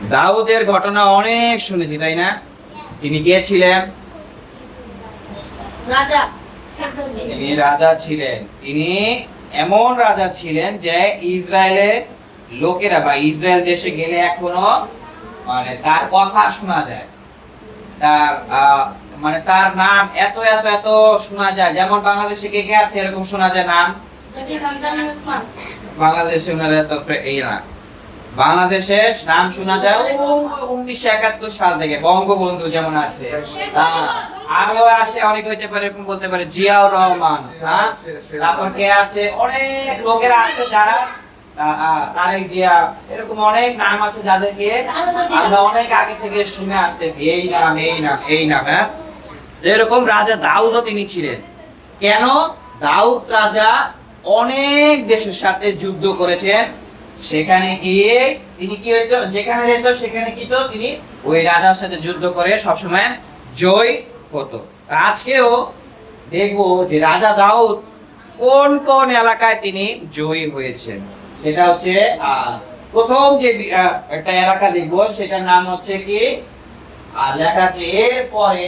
দাউদের ঘটনা অনেক শুনেছি, তাই না? তিনি কে ছিলেন? রাজা। তিনি রাজা ছিলেন। তিনি এমন রাজা ছিলেন যে ইসরায়েলের লোকেরা বা ইসরায়েল দেশে গেলে এখনো মানে তার কথা শোনা যায়। তার মানে তার নাম এত এত এত শোনা যায়। যেমন বাংলাদেশে কে কে আছে এরকম শোনা যায় নাম? বাংলাদেশে ওনার এত এই না, বাংলাদেশে নাম শোনা যায় 1971 সাল থেকে। বঙ্গবন্ধু যেমন আছে, আরো আছে অনেক, হইতে পারে এরকম বলতে পারে জিয়াউর রহমান, হ্যাঁ, তারপর কে আছে, অনেক লোকেরা আছে যারা তারেক জিয়া, এরকম অনেক নাম আছে যাদেরকে আমরা অনেক আগে থেকে শুনে আসছে এই নাম এই নাম এই নাম। হ্যাঁ, এরকম রাজা দাউদও তিনি ছিলেন। কেন? দাউদ রাজা অনেক দেশের সাথে যুদ্ধ করেছেন। সেখানে গিয়ে তিনি কি হইতো, যেখানে যেত সেখানে কি তো তিনি ওই রাজার সাথে যুদ্ধ করে সবসময় জয় হতো। আজকেও দেখবো যে রাজা দাউদ কোন কোন এলাকায় তিনি জয়ী হয়েছেন। সেটা হচ্ছে প্রথম যে একটা এলাকা দেখবো সেটার নাম হচ্ছে কি, লেখা আছে এরপরে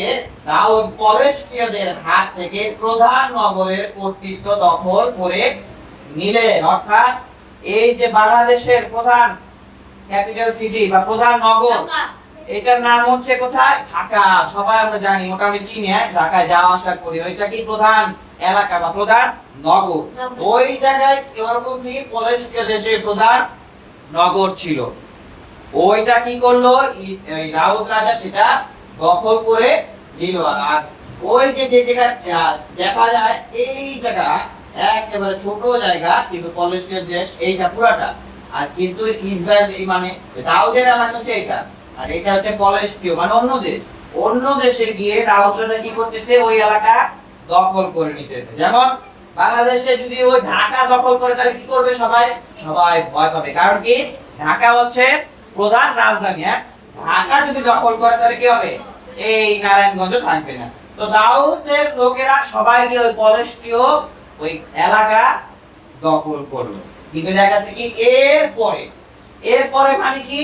দাউদ পলেষ্টীয়দের হাত থেকে প্রধান নগরের কর্তৃত্ব দখল করে নিলেন। অর্থাৎ এই যে বাংলাদেশের প্রধান ক্যাপিটাল সিটি বা প্রধান নগর, এটার নাম হচ্ছে কোথায়? ঢাকা। সবাই আমরা জানি, মোটামুটি চিনি, ঢাকায় যাওয়া আসা করি। ওইটা কি প্রধান এলাকা বা প্রধান নগর। ওই জায়গায় এরকম কি পলেষ্টীয় দেশের প্রধান নগর ছিল। ওইটা কি করলো দাউদ রাজা, সেটা দখল করে নিল। আর ওই যে যে জায়গা দেখা যায়, এই জায়গা একেবারে ছোট জায়গা, কিন্তু পলেষ্টীয় দেশ এইটা পুরাটা। আর কিন্তু ইসরায়েল মানে দাউদের এলাকা হচ্ছে এটা, আর এটা হচ্ছে পলেষ্টীয় মানে অন্য দেশ। অন্য দেশে গিয়ে দাউদ রাজা কি করতেছে, ওই এলাকা দখল করে নিতেছে। যেমন বাংলাদেশে যদি ওই ঢাকা দখল করে তাহলে কি করবে? সবাই সবাই ভয় পাবে। কারণ কি, ঢাকা হচ্ছে প্রধান রাজধানী। ঢাকা যদি দখল করে তাহলে কি হবে? এই নারায়ণগঞ্জ থাকবে না। তো দাউদের লোকেরা সবাই গিয়ে ওই পলেষ্টীয় ওই এলাকা দখল করলো। কিন্তু দেখা যাচ্ছে কি এরপরে মানে কি,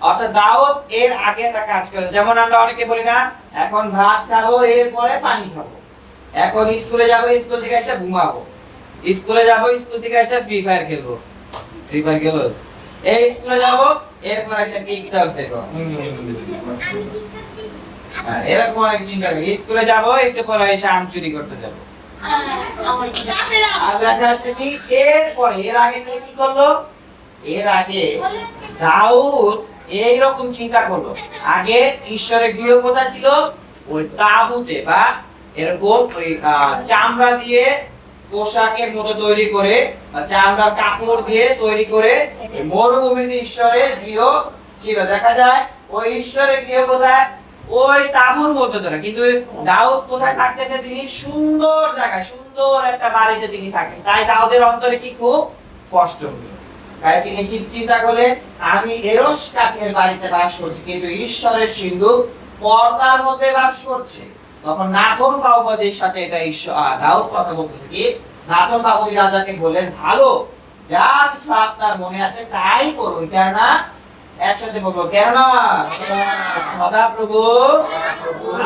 অর্থাৎ দাউদ এর আগে একটা কাজ করে। যেমন আমরা অনেকে বলি না, এখন ভাত খাবো এরপরে পানি খাবো, এখন স্কুলে যাবো স্কুল থেকে এসে ঘুমাবো, স্কুলে যাবো স্কুল থেকে এসে ফ্রি ফায়ার খেলবো, ফ্রি ফায়ার খেলো, এই স্কুলে যাবো এরপর এসে টিকটক দেখো। এরকম অনেক চিন্তা করি, স্কুলে যাবো একটু পরে এসে আম চুরি করতে যাবো। আর দেখা যাচ্ছে কি এরপরে এর আগে থেকে কি করলো, এর আগে দাউদ এইরকম চিন্তা করলো। আগে ঈশ্বরের গৃহ কোথা ছিল? ওই তাঁবুতে বা এরকম ওই চামড়া দিয়ে পোশাকের মতো তৈরি করে, চামড়ার কাপড় দিয়ে তৈরি করে মরুভূমিতে ঈশ্বরের গৃহ ছিল। দেখা যায় ওই ঈশ্বরের গৃহ কোথায়? ওই তাঁবুর মধ্যে ধরে। কিন্তু দাউদ কোথায় থাকতেছে? তিনি সুন্দর জায়গায়, সুন্দর একটা বাড়িতে তিনি থাকেন। তাই দাউদের অন্তরে কি খুব কষ্ট হলো। তাই তিনি কি চিন্তা করলেন, আমি এরস কাঠের বাড়িতে বাস করছি, কিন্তু ঈশ্বরের সিন্ধুক পর্দার মধ্যে বাস করছে। তখন নাথন বাবুদের সাথে এটা দাউদ কথা বলতেছে কি, নাথন বাবুদি রাজাকে বললেন, ভালো, যা কিছু আপনার মনে আছে তাই করুন, কেননা একসাথে বলবো, কেননা সদাপ্রভু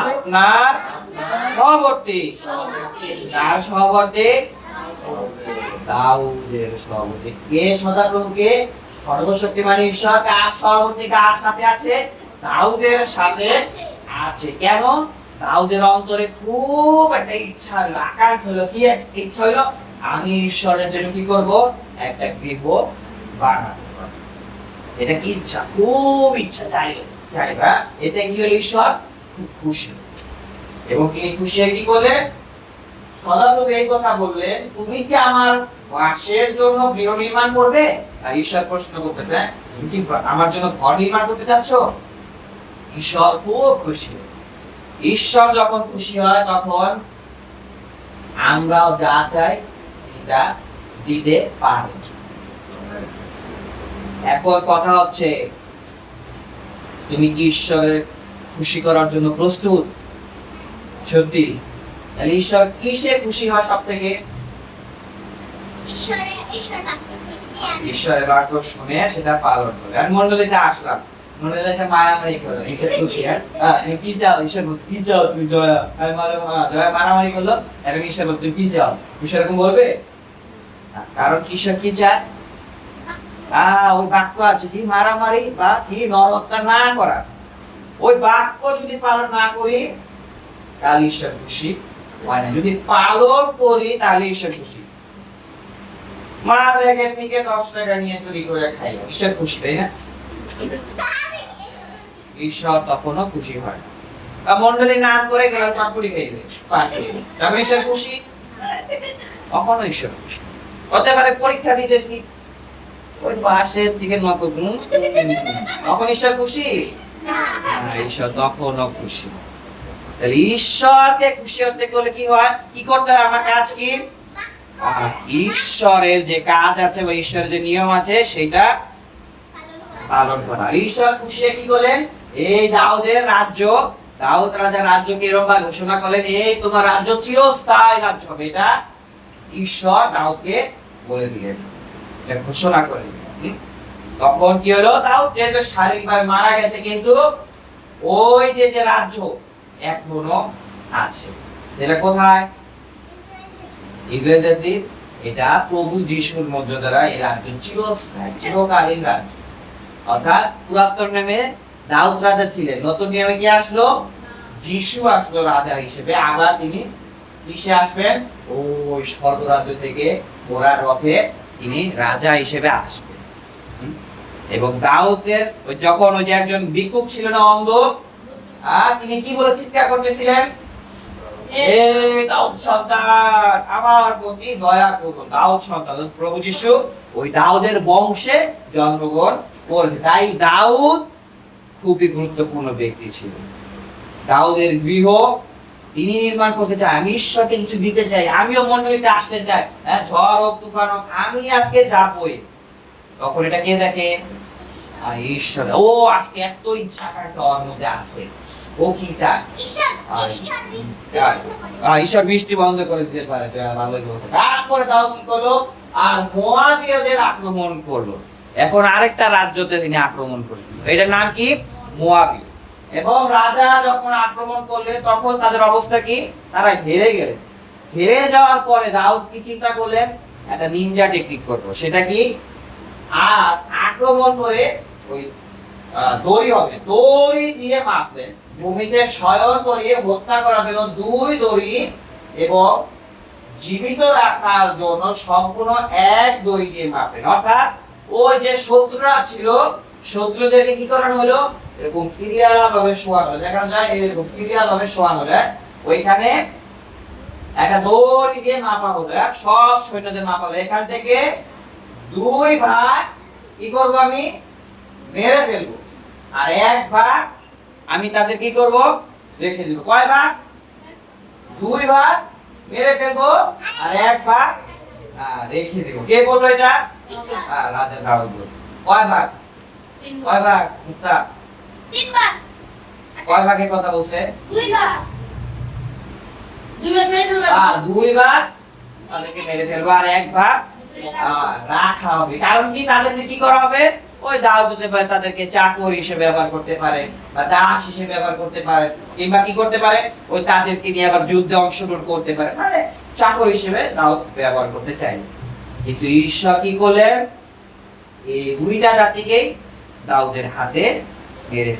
আপনার সহবর্তী। তার সহবর্তী দাউদের সহবর্তী কে? সদাপ্রভুকে সর্বশক্তিমান ঈশ্বর কার সহবর্তী, কার সাথে আছে? দাউদের সাথে আছে। কেন? দাউদের অন্তরে খুব একটা ইচ্ছা হলো, আকাঙ্ক্ষা হলো, কি ইচ্ছা হলো, আমি ঈশ্বরের জন্য কি করব? একটা গৃহ বানাবো। এটা কি ইচ্ছা, খুব ইচ্ছা চাইবা। এতে কি হলো, ঈশ্বর খুব খুশি। এবং তিনি খুশি কি করলেন? সদাপ্রভু এই কথা বললেন, তুমি কি আমার বাসের জন্য গৃহ নির্মাণ করবে? আর ঈশ্বর প্রশ্ন করতেছে, তুমি কি আমার জন্য ঘর নির্মাণ করতে চাচ্ছ? ঈশ্বর খুব খুশি। ঈশ্বর যখন খুশি হয় তখন আমরাও যা চাই এটা দিতে পারি। এখন কথা হচ্ছে, তুমি কি ঈশ্বরের খুশি করার জন্য প্রস্তুত? সত্যি? তাহলে ঈশ্বর কিসে খুশি হয় সব থেকে? ঈশ্বরের বাক্য শুনে সেটা পালন করে। আমি মন্ডলীতে আসলাম, মনে হয় সে মারামারি করলো ঈশ্বর খুশি। তুমি কি চাও? ঈশ্বর বলছে কি চাও তুমি জয়া? আমি জয়া মারামারি করলো, এখন ঈশ্বর বলছে তুমি কি চাও? ঈশ্বর এরকম বলবে? কারণ ঈশ্বর কি চায়? ওই বাক্য আছে কি মারামারি বা কি নরহত্যা না করা, ওই বাক্য যদি পালন না করি তাহলে ঈশ্বর খুশি হয় না। যদি পালন করি তাহলে ঈশ্বর খুশি। মা ব্যাগের থেকে 10 টাকা নিয়ে চুরি করে খাইল, ঈশ্বর খুশি, তাই না? ঈশ্বর তখনও খুশি হয় না। মন্ডলী নাম করে গেল চাকুরি খাইবে, তখন ঈশ্বর খুশি? তখনও ঈশ্বর খুশি। হতে পারে পরীক্ষা দিতেছি ওই পাশের দিকে তখন ঈশ্বর খুশি? ঈশ্বর তখনও খুশি। তাহলে ঈশ্বরকে খুশি হতে গেলে কি হয়, কি করতে হয়? আমার কাজ কি? ঈশ্বরের যে কাজ আছে বা ঈশ্বরের যে নিয়ম আছে সেটা পালন করা। ঈশ্বর খুশি কি করলেন? এই দাউদের রাজ্য, দাউদ রাজা রাজ্যকে এরকম ঘোষণা করলেন, এই তোমার রাজ্য চিরস্থায়ী রাজ্য হবে। এটা ঈশ্বর দাউদকে বলে দিলেন, এটা ঘোষণা করে দিলেন। তখন কি হলো? দাউদ যেহেতু শারীরিকভাবে মারা গেছে, কিন্তু ওই যে যে রাজ্য এখনো আছে। যেটা কোথায়? ইসরায়েলের দ্বীপ। এটা প্রভু যিশুর মধ্য দ্বারা এই রাজ্য চিরস্থায়ী, চিরকালীন রাজ্য। অর্থাৎ পুরাতন নিয়মে দাউদ রাজা ছিলেন, নতুন নিয়মে কি আসলো? যিশু আসলো রাজা হিসেবে। আবার তিনি কিসে আসবেন? ওই স্বর্গরাজ্য থেকে ঘোড়ার রথে তিনি রাজা হিসেবে আসবেন। এবং দাউদের যখন ওই যে একজন ভিক্ষুক ছিল না, অন্ধ, তিনি কি বলে চিৎকার করতেছিলেন? এই দাউদ সন্তান, আমার প্রতি দয়া করুন। দাউদ সন্তান প্রভু যিশু ওই দাউদের বংশে জন্মগ্রহণ করেছে। তাই দাউদ খুবই গুরুত্বপূর্ণ ব্যক্তি ছিল। দাউদের গৃহ তিনি নির্মাণ করতে চায়। আমি ঈশ্বরকে কিছু দিতে চাই, আমিও মন্ডলীতে আসতে চাই, ঝড় হোক তুফান হোক আমি আজকে যাবই। তখন এটা কে দেখে? ঈশ্বর। ও আজকে এত ইচ্ছা ওর মধ্যে আছে, ও কি চায়? ঈশ্বর বৃষ্টি বন্ধ করে দিতে পারে, ভালোই বলছে। তারপরে দাউদ কি করলো? আর মোয়াবীয়দের আক্রমণ করলো। এখন আরেকটা রাজ্যতে তিনি আক্রমণ করলেন, এটার নাম কি? মোয়াবীয়। এবং রাজা যখন আক্রমণ করলেন তখন তাদের অবস্থা কি? তারা হেরে গেলেন। হেরে যাওয়ার পরে দাউদ কি চিন্তা করলেন? একটা নিনজা টেকনিক করবো। সেটা কি? আর আক্রমণ করে ওই দড়ি হবে, দড়ি দিয়ে মাপলেন, ভূমিতে শয়ন করিয়ে হত্যা করার জন্য 2 দড়ি এবং জীবিত রাখার জন্য সম্পূর্ণ 1 দড়ি দিয়ে মাপলেন। অর্থাৎ ওই যে শত্রুরা ছিল, শত্রুদেরকে কি করানো হলো? এরকম সিরিয়াল ভাবে শোয়ানো, দেখা যায় এরকম সিরিয়াল ভাবে শোয়ানো যায়। ওইখানে একটা দড়ি দিয়ে মাপা হলো, সব সৈন্যদের মাপা হলো। এখান থেকে 2 ভাগ কি করবো? আমি মেরে ফেলবো, আর 1 ভাগ আমি তাদের কি করব? রেখে দিব। কয় ভাগ? 2 ভাগ মেরে ফেলবো, আর 1 ভাগ রেখে দেব। কে বললো এটা? রাজা দাউদ বলল। কয় ভাগ? কয় ভাগ? মুক্তা 3 ভাগ। কয় ভাগের কথা বলছে? 2 ভাগ। 2 ভাগ মেরে ফেলবো। 2 ভাগ তাদেরকে মেরে ফেলবো, আর 1 ভাগ রাখা হবে। কারণ কি? তাদেরকে কি করা হবে? ওই দাউদ হতে পারে তাদেরকে চাকর হিসেবে ব্যবহার করতে পারে, বা দাস হিসেবে ব্যবহার করতে পারে, কিংবা কি করতে পারে? ওই তাদেরকে নিয়ে আবার যুদ্ধে অংশগ্রহণ করতে পারে, মানে চাকর হিসেবে দাউদ ব্যবহার করতে চাই। কিন্তু ঈশ্বর কি করলেন? এই 2টা জাতিকেই দাউদের হাতে মেরে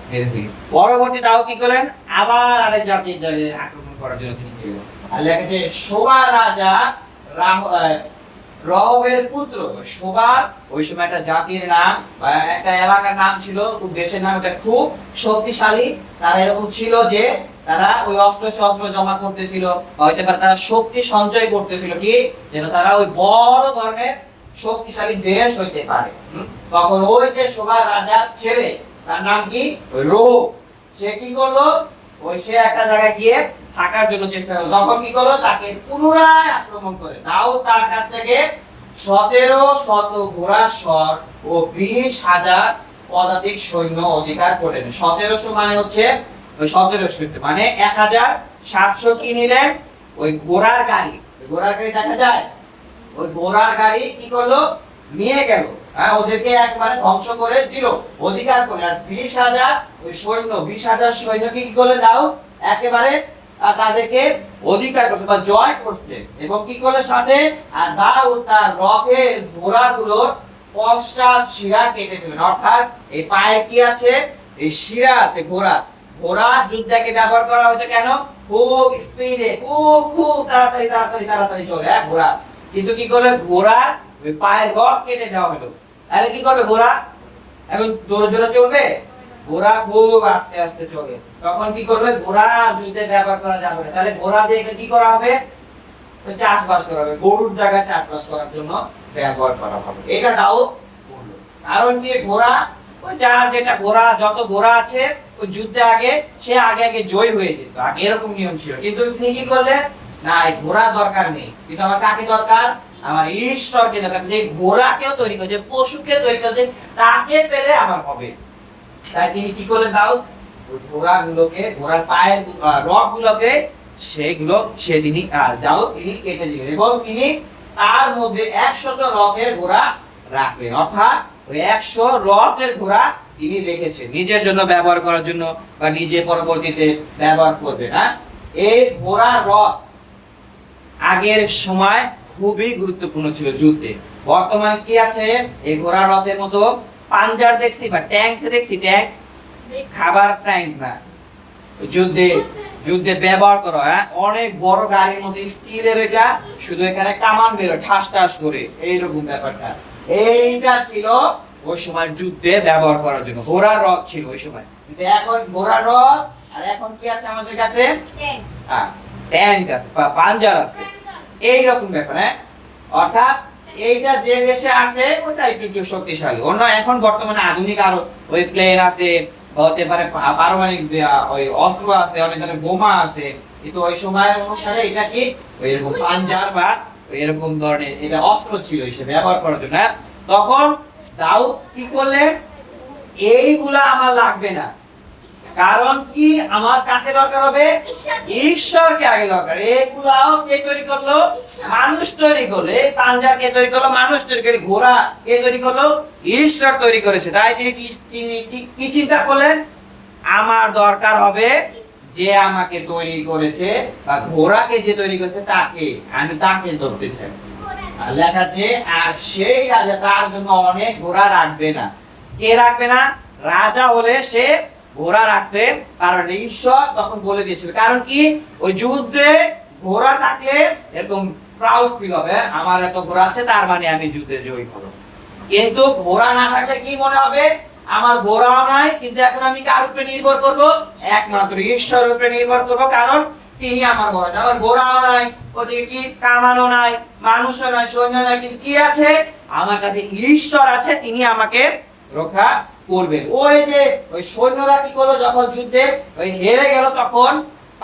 ফেললেন। পরবর্তী দাউদ কি করলেন? আবার আরেক জাতির আক্রমণ করার জন্য তিনি গেলেন। আর লেখা যে সোবা রাজা রহবের পুত্র। সোবা ওই সময় একটা জাতির নাম বা একটা এলাকার নাম ছিল, খুব দেশের নাম। এটা খুব শক্তিশালী। তারা এরকম ছিল যে তারা ওই অস্ত্র শস্ত্র জমা করতেছিল, হয়তো তারা শক্তি সঞ্চয় করতেছিল, কি যেন তারা ওই বড় ধরনের শক্তিশালী দেশ হইতে পারে। তখন ওই যে সোবা রাজার ছেলে, তার নাম কি? ওই রোহ। সে কি করলো? ওই সে একটা জায়গায় গিয়ে থাকার জন্য চেষ্টা করলো। তখন কি করলো? তাকে পুনরায় আক্রমণ করে দাউদ তার কাছ থেকে 1700 ঘোড়ার স্বর ও 20,000 পদাতিক সৈন্য অধিকার করলেন। 1700 মানে হচ্ছে ওই 1700 মানে 1700 কি নিলেন? ওই ঘোড়ার গাড়ি। ঘোড়ার গাড়ি দেখা যায়, ওই ঘোড়ার গাড়ি কি করলো? নিয়ে গেল। হ্যাঁ, ওদেরকে একবারে ধ্বংস করে দিল, অধিকার করে। আর 20,000 ওই সৈন্য, 20,000 সৈন্যকে কি করলে দাও একেবারে তাদেরকে অধিকার করছে বা জয় করছে। এবং কি করলে সাথে, আর দাউদ তার রথের ঘোড়াগুলোর পশ্চাৎ শিরা কেটে ফেলেন। অর্থাৎ এই পায়ে কি আছে, এই শিরা আছে। ঘোড়া যুদ্ধকে ব্যবহার করা হয়েছে কেন, খুব স্পিডে, খুব তাড়াতাড়ি তাড়াতাড়ি তাড়াতাড়ি চলে ঘোড়া। কিন্তু কি করলে ঘোড়ার ওই পায়ের রথ কেটে দেওয়া হলো। তাহলে কি করবে ঘোড়া, এখন জোরে জোরে চলবে? ঘোড়া খুব আস্তে আস্তে চলে। তখন কি করবে, ঘোড়া যুদ্ধে ব্যবহার করা যাবে না। তাহলে ঘোড়া দিয়ে কি করা হবে, চাষবাস করা হবে, গরুর জায়গায় চাষবাস করার জন্য ব্যবহার করা হবে। এটা দাউদ করলো। কারণ কি, ঘোড়া ওই যার যেটা ঘোড়া, যত ঘোড়া আছে ওই যুদ্ধে আগে সে আগে আগে জয় হয়ে যেত, আগে এরকম নিয়ম ছিল। কিন্তু তিনি কি করলেন, না এই ঘোড়া দরকার নেই, কিন্তু আমার কাকে দরকার, আমার ঈশ্বরকে দরকার। যে ঘোড়াকেও তৈরি করেছে, পশুকে তৈরি করেছে, তাকে পেলে আমার হবে। তাই তিনি কি করলেন, দাউদ ওই ঘোড়াগুলোকে, ঘোড়ার পায়ের রথগুলোকে সেগুলো সেদিনই দাউদ তিনি কেটে দিলেন। এবং তিনি তার মধ্যে 100 রথের ঘোড়া রাখলেন। অর্থাৎ ওই 100 রথের ঘোড়া তিনি রেখেছেন নিজের জন্য ব্যবহার করার জন্য, বা নিজে পরবর্তীতে ব্যবহার করবে না। এই ঘোড়া রথ আগের সময় খুবই গুরুত্বপূর্ণ ছিল যুদ্ধে। বর্তমানে কি আছে, এই ঘোড়া রথের মতো পাঞ্জার দেখছি বা ট্যাঙ্ক দেখছি, ট্যাঙ্ক খাবার ট্যাঙ্ক না, যুদ্ধে ব্যবহার করা হয় অনেক বড় গাড়ির মধ্যে স্টিলের, এটা শুধু এখানে কামান বেরো ঠাস ঠাস করে, এইরকম ব্যাপারটা। এইটা ছিল ওই সময় যুদ্ধে ব্যবহার করার জন্য, ঘোড়ার রথ ছিল ওই সময়। কিন্তু এখন ঘোড়ার রথ আর এখন কি আছে আমাদের কাছে, ট্যাঙ্ক আছে বা পাঞ্জার আছে, এইরকম ব্যাপার। হ্যাঁ, অর্থাৎ এইটা যে দেশে আছে ওটা একটু শক্তিশালী। অন্য এখন বর্তমানে আধুনিক আরো ওই প্লেন আছে, হতে পারে পারমাণবিক ওই অস্ত্র আছে, অনেক ধরনের বোমা আছে। কিন্তু ওই সময়ের অনুসারে এটা কি ওই এরকম পাঞ্জার বা এরকম ধরনের এটা অস্ত্র ছিল হিসেবে ব্যবহার করার জন্য। তখন দাউদ কি করলেন, এইগুলা আমার লাগবে না। কারণ কি, আমার কাকে দরকার হবে, ঈশ্বরকে আগে দরকার। এগুলাও কে তৈরি করলো, মানুষ তৈরি করলো। এই পাঞ্জা কে তৈরি করলো, মানুষ তৈরি করে। ঘোড়া কে তৈরি করলো, ঈশ্বর তৈরি করেছে। তাই তিনি কি চিন্তা করলেন, আমার দরকার হবে যে আমাকে তৈরি করেছে, বা ঘোড়াকে যে তৈরি করেছে তাকে, আমি তাকে ধরতে চাই। লেখা আছে, আর সেই রাজা তার জন্য অনেক ঘোড়া রাখবে না। কে রাখবে না, রাজা হলে সে ঘোড়া রাখতে কারণ ঈশ্বর তখন বলে দিয়েছিল। কারণ কি, ওই যুদ্ধে ঘোড়া থাকলে এরকম প্রাউড ফিল হবে, আমার এত ঘোড়া আছে, তার মানে আমি যুদ্ধে জয়ী হবো। কিন্তু ঘোড়া না থাকলে কি মনে হবে, আমার ঘোড়াও নাই, কিন্তু এখন আমি কার উপরে নির্ভর করব, একমাত্র ঈশ্বরের উপরে নির্ভর করব। কারণ তিনি আমার ঘোড়া, আমার ঘোড়াও নাই, ওদিকে কি কামানো নাই, মানুষও নাই, সৈন্য নাই, কিন্তু কি আছে, আমার কাছে ঈশ্বর আছে, তিনি আমাকে রক্ষা করবেন। ওই যে ওই সৈন্যরা কি করলো, যখন যুদ্ধে ওই হেরে গেল, তখন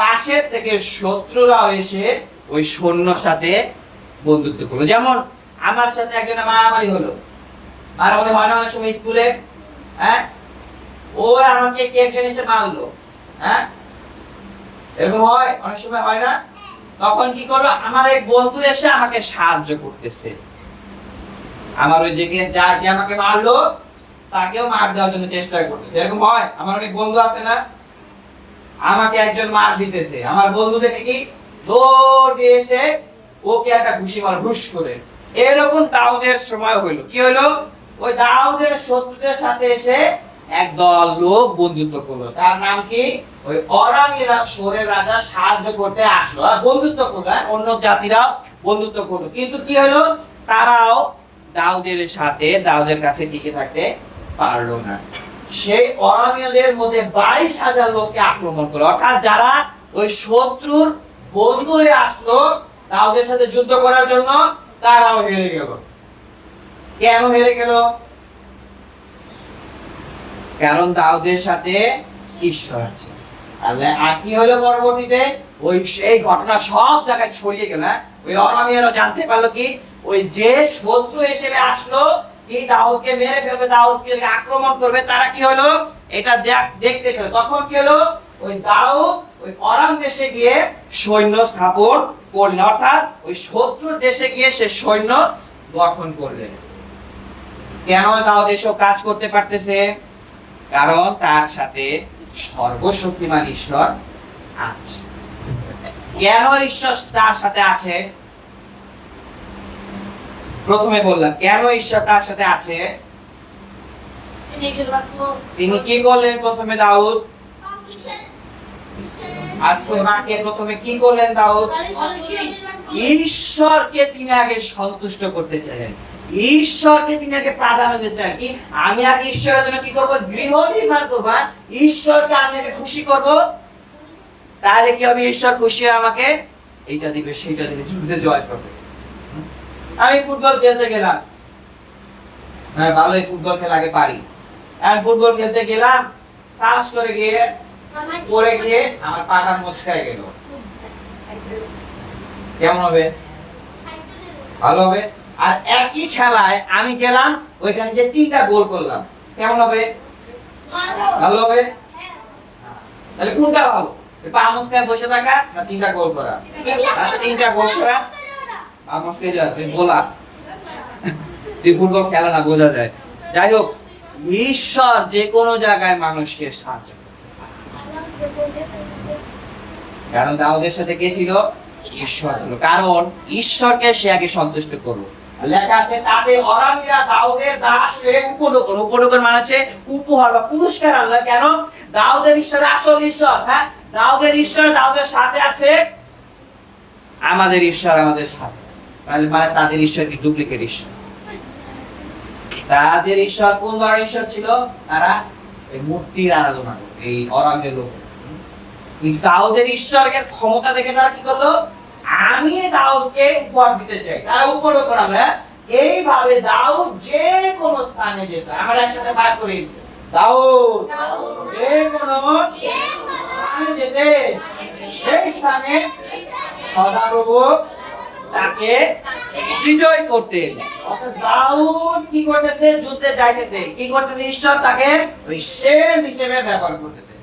পাশের থেকে শত্রুরা এসে ওই সৈন্যর সাথে বন্ধুত্ব করলো। যেমন আমার সাথে একজনের মারামারি হলো, মারামারি হয় না অনেক সময় স্কুলে, হ্যাঁ, ও আমাকে কে একজন এসে মারলো, হ্যাঁ, এরকম হয় অনেক সময়, হয় না? তখন কি করলো, আমার এক বন্ধু এসে আমাকে সাহায্য করতেছে। আমার ওই যে আমাকে মারলো তাকেও মার দেওয়ার জন্য চেষ্টা করতেছে, এরকম হয়। আমার অনেক বন্ধু আছে না, আমাকে একজন মার দিতেছে, আমার বন্ধু দেখে কি দৌড় দিয়ে এসে ওকে একটা ঘুষি মার, হুশ করে। এরকম দাউদের সময় হইলো, কি হইলো, ওই দাউদের শত্রুদের সাথে এসে একদল লোক বন্ধুত্ব করলো। তার নাম কি, ওই অরামিরা সোরের রাজা সাহায্য করতে আসলো, বন্ধুত্ব করলো, অন্য জাতিরাও বন্ধুত্ব করলো। কিন্তু কি হলো, তারাও দাউদের সাথে, দাউদের কাছে টিকে থাকতে পারলো না। সেই অরামীয়দের মধ্যে 22,000 লোককে আক্রমণ করলো। অর্থাৎ যারা ওই শত্রুর বন্ধু হয়ে আসলো দাউদের সাথে যুদ্ধ করার জন্য, তারাও হেরে গেল। কেন হেরে গেল, কারণ দাউদের সাথে ঈশ্বর আছে। আর কি হলো পরবর্তীতে, ওই সেই ঘটনা সব জায়গায় ছড়িয়ে গেল। ওই অরামীয়রা জানতে পারলো কি, ওই যে শত্রু হিসেবে আসলো এই দাউদকে মেরে ফেলবে, দাউদকে আক্রমণ করবে, তারা কি হলো এটা দেখতে পেল। তখন কি হলো, ওই দাউদ ওই অরাম দেশে গিয়ে সৈন্য স্থাপন করলেন। অর্থাৎ ওই শত্রুর দেশে গিয়ে সে সৈন্য গঠন করলেন। কেন দাউদ এসব কাজ করতে পারতেছে? কারণ তার সাথে সর্বশক্তিমান ঈশ্বর আছে। কেন ঈশ্বর তার সাথে আছে? প্রথমে বললাম কেন ঈশ্বর তার সাথে আছে। তিনি কি করলেন প্রথমে দাউদ? আজকে মাকে প্রথমে কি করলেন দাউদ? ঈশ্বরকে তিনি আগে সন্তুষ্ট করতে চাইলেন, ঈশ্বরকে তিনি আগে প্রাধান্য দিতে চান। কি আমি আগে ঈশ্বরের জন্য কি করব? গৃহ নির্মাণ করব, ঈশ্বরকে আমি আগে খুশি করব। তাহলে কি হবে? ঈশ্বর খুশি হয়ে আমাকে এইটা দিবে সেইটা দিবে, যুদ্ধে জয় করবে। আমি ফুটবল খেলতে গেলাম, হ্যাঁ ভালোই ফুটবল খেলা আগে পারি। আমি ফুটবল খেলতে গেলাম, পাস করে গিয়ে পড়ে গিয়ে আমার পাটা মুচকায় গেল, কেমন হবে? ভালো হবে। আর একই খেলায় আমি গেলাম ওইখানে যে 3টা গোল করলাম, কেমন হবে? ভালো হবে। তাহলে কোনটা ভালো? পা মুচকায় বসে থাকা না 3টা গোল করা? 3টা গোল করা পা মুচকায় যাওয়া, তুই বলা তুই ফুটবল খেলা না, বোঝা যায়। যাই হোক, ঈশ্বর যে কোনো জায়গায় মানুষকে সাহায্য করে। কারণ দাউদের সাথে কে ছিল? ঈশ্বর ছিল। কারণ ঈশ্বরকে সে আগে সন্তুষ্ট করলো। লেখা আছে তাতে অরামীরা দাউদের দাস হয়ে উপঢৌকন, উপঢৌকন মানে হচ্ছে উপহার বা পুরস্কার আনলো। কেন? দাউদের ঈশ্বর আসল ঈশ্বর, হ্যাঁ দাউদের ঈশ্বর দাউদের সাথে আছে, আমাদের ঈশ্বর আমাদের সাথে। মানে তাদের ঈশ্বর কি ডুপ্লিকেট ঈশ্বর? তাদের ঈশ্বর কোন ধরনের ঈশ্বর ছিল? তারা এই মূর্তির আরাধনা করত, এই অরামের লোক। কিন্তু দাউদের ঈশ্বরের ক্ষমতা দেখে তারা কি করলো? আমি দাউদকে উপহার দিতে চাই, তারা উপহার করাবে। এইভাবে দাউদ যে কোন স্থানে যেত, আমরা একসাথে পাঠ করি, দাউদ যে কোন স্থানে যেতে সেই স্থানে সদাপ্রভু তাকে বিজয় করতে। অর্থাৎ দাউদ কি করতেছে? যুদ্ধে যাইতেছে, কি করতেছে? ঈশ্বর তাকে ওই সেম হিসেবে ব্যবহার করতেছে।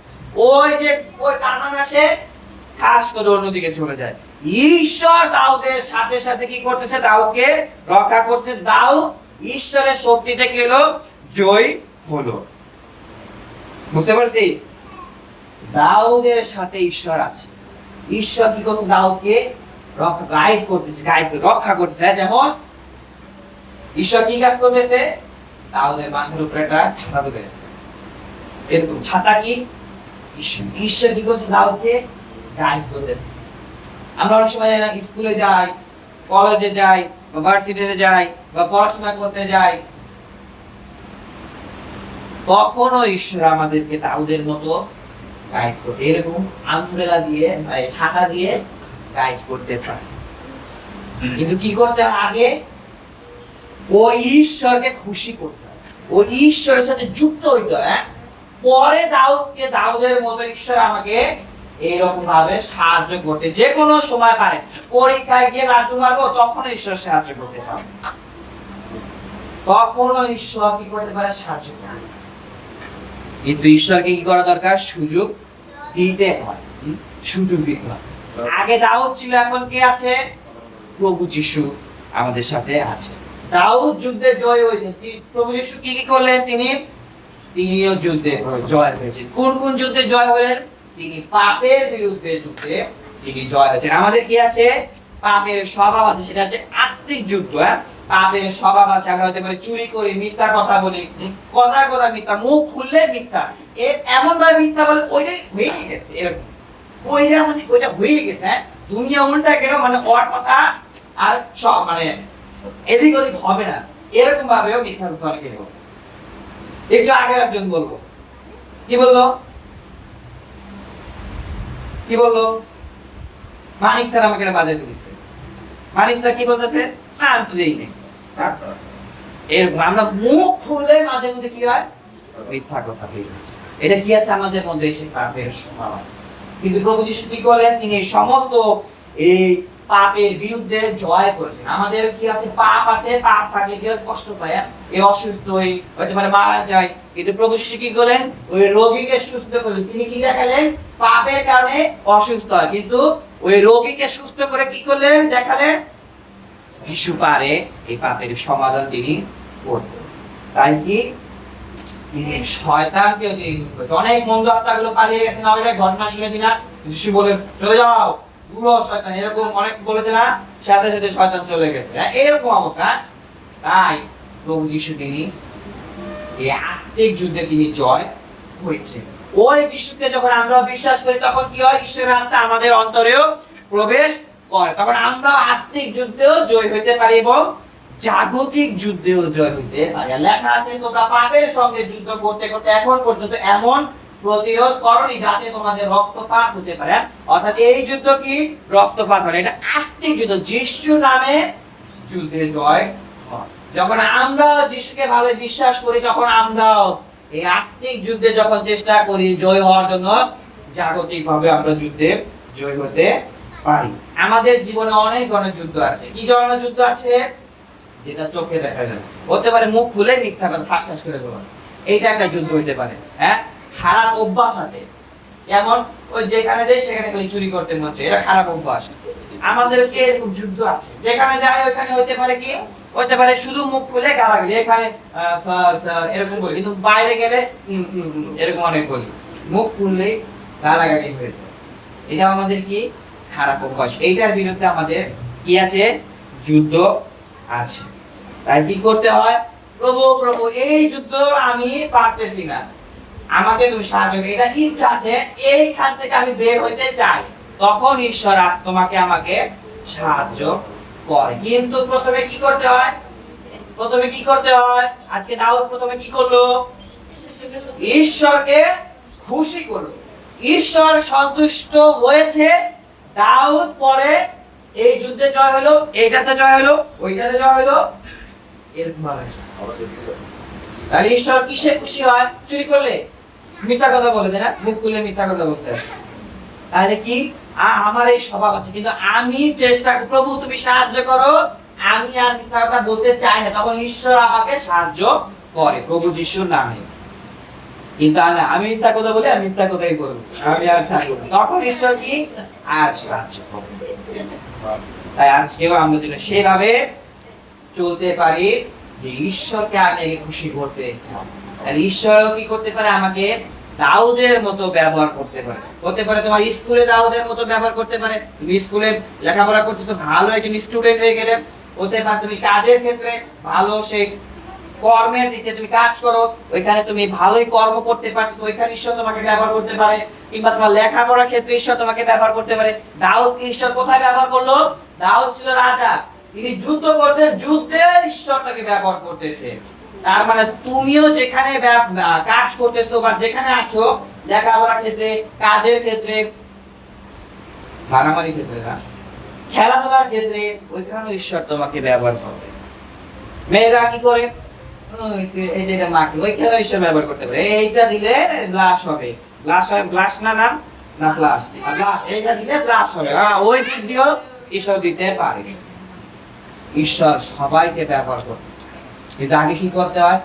ওই যে ওই কামান আসে, খাস করে অন্যদিকে চলে যায়। ঈশ্বর দাউদের সাথে সাথে কি করতেছে? দাউদকে রক্ষা করতে। দাউদ ঈশ্বরের শক্তিতে কি হলো? জয় হলো। বুঝতে পারছি? দাউদের সাথে ঈশ্বর আছে। ঈশ্বর কি করছে? দাউদকে গাইড করতেছে, রক্ষা করতেছে। যেমন ঈশ্বর কি কাজ করতেছে? দাউদের মাথার উপরে একটা ছাতা দেবে, এরকম ছাতা কি ঈশ্বর কি করছে? দাউদকে গাইড করতেছে। আমরা অনেক সময় স্কুলে যাই, কলেজে যাই, বা ভার্সিটিতে যাই, বা পড়াশোনা করতে যাই, তখনও ঈশ্বর আমাদেরকে দাউদের মতো গাইড করতে, এরকম আমব্রেলা দিয়ে ছাতা দিয়ে গাইড করতে পারে। কিন্তু কি করতে হবে? আগে ওই ঈশ্বরকে খুশি করতে হবে, ওই ঈশ্বরের সাথে যুক্ত হইতে হবে। পরে দাউদকে দাউদের মতো ঈশ্বর আমাকে এইরকম ভাবে সাহায্য করতে যে কোনো সময় পারে। পরীক্ষায় গিয়ে লাড্ডু মারবো, তখন ঈশ্বর সাহায্য করতে পারে, তখনও ঈশ্বর কি করতে পারে? সাহায্য করতে। কিন্তু ঈশ্বরকে কি করা দরকার? সুযোগ দিতে হয়, সুযোগ দিতে হয়। আগে দাউদ ছিল, এখন কে আছে? প্রভু যিশু আমাদের সাথে আছে। দাউদ যুদ্ধে জয় হয়েছে, প্রভু যিশু কি কি করলেন? তিনিও যুদ্ধে জয় হয়েছেন। কোন কোন যুদ্ধে জয় হলেন? তিনি পাপের বিরুদ্ধে যুদ্ধে তিনি জয় হয়েছেন। আমাদের কি আছে? পাপের স্বভাব আছে, সেটা হচ্ছে আত্মিক যুদ্ধ। পাপের স্বভাব আছে, আমরা হতে পারে চুরি করি, মিথ্যা কথা বলি, কথা মিথ্যা, মুখ খুললে মিথ্যা, এমন ভাবে মিথ্যা বলে ওইটাই হয়ে গেছে, এরকম ওইটা হয়ে গেছে। দুনিয়া উল্টা গেল, মানে ওর কথা আর সব মানে এদিক ওদিক হবে না, এরকম ভাবেও মিথ্যা কথা অনেকে বলে। একটু আগে একজন বলবো, কি বললো? মানিক স্যার আমাকে বাজাতে দিচ্ছে। মানিক স্যার কি বলতেছে? না আমি তো দেই নেই। আমরা মুখ খুললে মাঝে মধ্যে কি হয়? মিথ্যা কথা বের হয়। এটা কি আছে আমাদের মধ্যে? সেই পাপের স্বভাব আছে। কিন্তু প্রভু যিশু কি করলেন? তিনি সমস্ত এই পাপের বিরুদ্ধে জয় করেছেন। আমাদের কি আছে? পাপ আছে, পাপ থাকলে কি কষ্ট পায়, এই অসুস্থ হইতে পারে, মারা যায়। কিন্তু প্রভু যিশু কি করলেন? ওই রোগীকে সুস্থ করলেন। তিনি কি দেখালেন? পাপের কারণে অসুস্থ হয়, কিন্তু ওই রোগীকে সুস্থ করে কি করলেন? দেখালেন যিশু পারে এই পাপের সমাধান তিনি করতেন। তাই কি তিনি শয়তানকেও তিনি দূর করেছে। অনেক মন্দ আত্মাগুলো পালিয়ে গেছে না, অনেক ঘটনা শুনেছি না, যিশু বলেন চলে যাও দূর হও শয়তান, এরকম অনেক বলেছে না, সাথে সাথে শয়তান চলে গেছে। হ্যাঁ, এরকম অবস্থা। তাই প্রভু যিশু তিনি এই আত্মিক যুদ্ধে তিনি জয় হয়েছে। ওই যিশুকে যখন আমরা বিশ্বাস করি তখন কি হয়, ঈশ্বরের আত্মা আমাদের অন্তরেও প্রবেশ করে, তখন আমরা আত্মিক যুদ্ধেও জয় হইতে পারি এবং জাগতিক যুদ্ধেও জয় হইতে পারি। আর লেখা আছে তোমরা পাপের সঙ্গে যুদ্ধ করতে করতে এখন পর্যন্ত এমন প্রতিরোধ করনি যাতে তোমাদের রক্তপাত হতে পারে। অর্থাৎ এই যুদ্ধ কি রক্তপাত হয়, এটা আত্মিক যুদ্ধ, যিশু নামে যুদ্ধে জয় হয়। যখন আমরা যিশুকে ভালো বিশ্বাস করি তখন আমরাও এই আত্মিক যুদ্ধে যখন চেষ্টা করি জয় হওয়ার জন্য, জাগতিক ভাবে আমরা যুদ্ধে জয় হতে পারি। আমাদের জীবনে অনেক গণযুদ্ধ আছে। কি ধরনের যুদ্ধ আছে? যেটা চোখে দেখা যায়, হতে পারে মুখ খুলে মিথ্যা কথা ঠাস ঠাস করে বলা, এইটা একটা যুদ্ধ হতে পারে। হ্যাঁ, খারাপ অভ্যাস আছে, যেমন ওই যেখানে যাই সেখানে খালি চুরি করতে মন চায়, এটা খারাপ অভ্যাস। আমাদেরকে এরকম যুদ্ধ আছে, যেখানে যাই ওইখানে হইতে পারে কি, হইতে পারে শুধু মুখ খুলে গালাগালি, এখানে এরকম বলি, কিন্তু বাইরে গেলে এরকম অনেক বলি, মুখ খুললেই গালাগালি হয়ে যায়। এটা আমাদের কি খারাপ অভ্যাস। এইটার বিরুদ্ধে আমাদের কি আছে? যুদ্ধ আছে। তাই কি করতে হয়? প্রভু প্রভু এই যুদ্ধ আমি পারতেছি না, আমাকে তুমি সাহায্য করো, এটা ইচ্ছা আছে, এইখান থেকে আমি বের হইতে চাই। তখন ঈশ্বর তোমাকে আমাকে সাহায্য করে। কিন্তু প্রথমে কি করতে হয়? প্রথমে কি করতে হয়? আজকে দাউদ প্রথমে কি করলো? ঈশ্বরকে খুশি করলো। ঈশ্বর সন্তুষ্ট হয়েছে, দাউদ পরে এই যুদ্ধে জয় হলো, এইটাতে জয় হলো, ওইটাতে জয় হলো, এরকম ভাবে। তাহলে ঈশ্বর কিসে খুশি হয়? চুরি করলে, মিথ্যা কথা বলে, তাই না? মুখ খুলে মিথ্যা কথা বলতে হয়। তাহলে কি আমার এই স্বভাব আছে, কিন্তু আমি চেষ্টা, প্রভু তুমি সাহায্য করো, আমি আর মিথ্যা কথা বলতে চাই না, তখন ঈশ্বর আমাকে সাহায্য করে প্রভু যিশুর নামে। কিন্তু আমি মিথ্যা কথা বলে আমি মিথ্যা কথাই বলবো, আমি আর ছাড়বো না, তখন ঈশ্বর কি আর সাহায্য করে। তাই আজকেও আমরা যেন সেভাবে চলতে পারি যে ঈশ্বরকে আগে খুশি করতে চাই। তাহলে ঈশ্বরও কি করতে পারে? আমাকে দাউদের মতো ব্যবহার করতে পারে। হতে পারে তোমার স্কুলে দাউদের মতো ব্যবহার করতে পারে, তুমি স্কুলে লেখাপড়া করতে তো ভালো একজন স্টুডেন্ট হয়ে গেলে। হতে পারে তুমি কাজের ক্ষেত্রে ভালো, সেই কর্মের দিকে তুমি কাজ করো, ওইখানে তুমি ভালোই কর্ম করতে পারো, ওইখানে ঈশ্বর তোমাকে ব্যবহার করতে পারে। কিংবা তোমার লেখাপড়ার ক্ষেত্রে ঈশ্বর তোমাকে ব্যবহার করতে পারে। দাউদকে ঈশ্বর কোথায় ব্যবহার করলো? দাউদ ছিল রাজা, তিনি যুদ্ধ করতে, যুদ্ধে ঈশ্বর তাকে ব্যবহার করতেছে। তার মানে তুমিও যেখানে কাজ করতেছো বা যেখানে আছো, লেখাপড়ার ক্ষেত্রে, কাজের ক্ষেত্রে, মারামারি ক্ষেত্রে না, খেলাধুলার ক্ষেত্রে, ওইখানে ঈশ্বর তোমাকে ব্যবহার করবে। মেয়েরা কি করে? এই যে মাকে ওইখানে ঈশ্বর ব্যবহার করতে পারে। এইটা দিলে গ্লাস হবে, গ্লাস হয়, গ্লাস না নাম না গ্লাস, গ্লাস এইটা দিলে গ্লাস হবে। ওই দিক দিয়েও ঈশ্বর দিতে পারে। ঈশ্বর সবাইকে ব্যবহার করতে, কিন্তু আগে কি করতে হয়?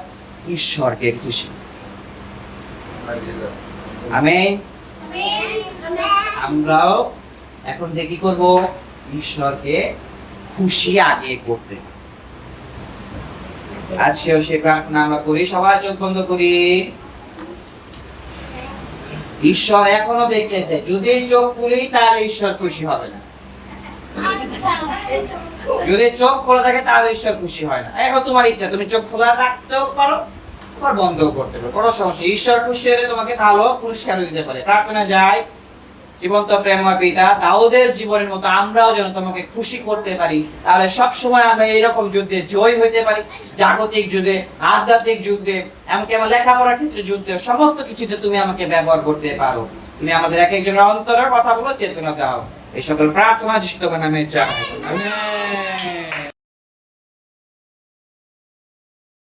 ঈশ্বরকে খুশি। আমেন। আমরাও এখন থেকে কি করব? ঈশ্বরকে খুশি আগে করতে। আজকেও সে প্রার্থনা আমরা করি, সবাই চোখ বন্ধ করি। ঈশ্বর এখনো দেখতেছে, যদি চোখ খুলি তাহলে ঈশ্বর খুশি হবে না, যদি চোখ খোলা থাকে তাহলে ঈশ্বর খুশি হয় না। এখন তোমার ইচ্ছা, তুমি চোখ খোলা রাখতেও পারো, আবার বন্ধও করতে পারো, কোনো সমস্যা। ঈশ্বর খুশি হলে তোমাকে ভালো পুরস্কার দিতে পারে। প্রার্থনা যায়, জীবন্ত প্রেমময় পিতা, দাউদের জীবনের মতো আমরাও যেন তোমাকে খুশি করতে পারি। তাহলে সব সময় আমরা এইরকম যুদ্ধে জয় হইতে পারি, জাগতিক যুদ্ধে, আধ্যাত্মিক যুদ্ধে, এমনকি আমার লেখাপড়ার ক্ষেত্রে যুদ্ধে, সমস্ত কিছুতে তুমি আমাকে ব্যবহার করতে পারো। তুমি আমাদের এক একজনের অন্তরের কথা বলো, চেতনা দাও। এই সকল প্রার্থনা যিশু তোমার নামে চাই। আমেন।